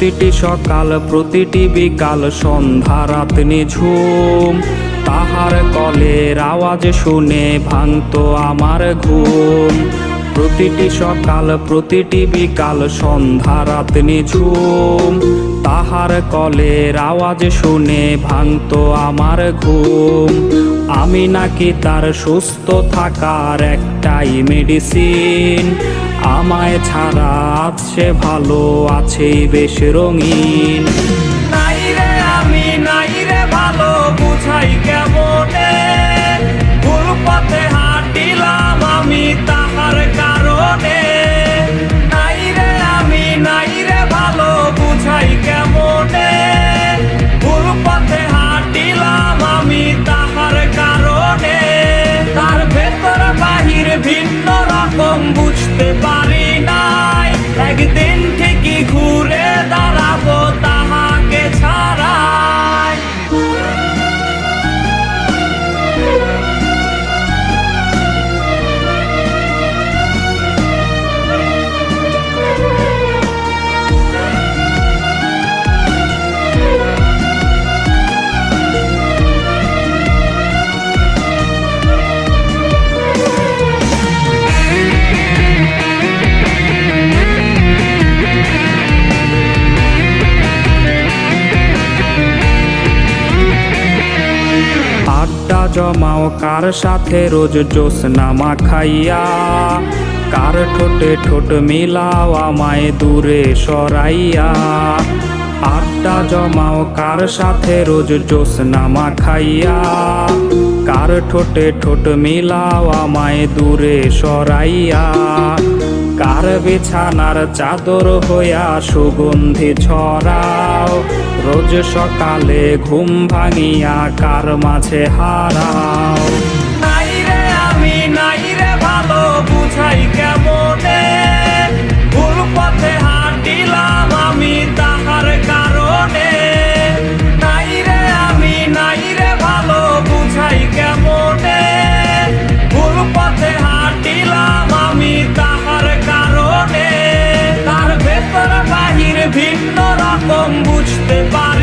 প্রতিটি সকাল প্রতিটি বিকাল সন্ধ্যা রাত নিঝুম তাহার কলের আওয়াজ শুনে ভাঙতো আমার ঘুম। প্রতিটি সকাল প্রতিটি বিকাল সন্ধ্যা রাত নিঝুম তাহার কলের আওয়াজ শুনে ভাঙতো আমার ঘুম। আমি নাকি তার সুস্থ থাকার একটাই মেডিসিন, আমায় ছাড়া আছে ভালো আছেই বেশ রঙিন। নাই রে আমি নাই রে ভালো বুঝাই কেমনে, ভুল পথে হাঁটিলাম আমি তাহার কারণে। নাই রে আমি নাই রে ভালো বুঝাই কেমনে, ভুল পথে হাঁটিলাম আমি তাহার কারণে। তার ভেতর বাহির ভিন্ন রকম বুঝতে পারি নাই, একদিন ঠিকই ঘুরে দাঁড়াবো তাহাকে ছাড়াই। আড্ডা জমাও কার সাথে রোজ জ্যোৎস্না মাখাইয়া, কার ঠোঁটে ঠোঁট মিলাও আমায় দূরে সরাইয়া। আড্ডা জমাও কার সাথে রোজ জ্যোৎস্না মাখাইয়া, কার ঠোঁটে ঠোঁট মিলাও আমায় দূরে সরাইয়া। কার বিছানার চাদর হইয়া সুগন্ধি ছড়াও, রোজ সকালে ঘুম ভাঙিয়া কার মাঝে হারাও। নাই রে আমি নাই রে ভালো বুঝাই কেমনে, ভুল পথে হাঁটিলাম আমি তাহার কারণে। নাই রে আমি নাই রে ভালো বুঝাই কেমনে, ভুল পথে হাঁটিলাম আমি তাহার কারণে। তার ভেতর বাহির ভিন্ন রকম বুঝতে পারি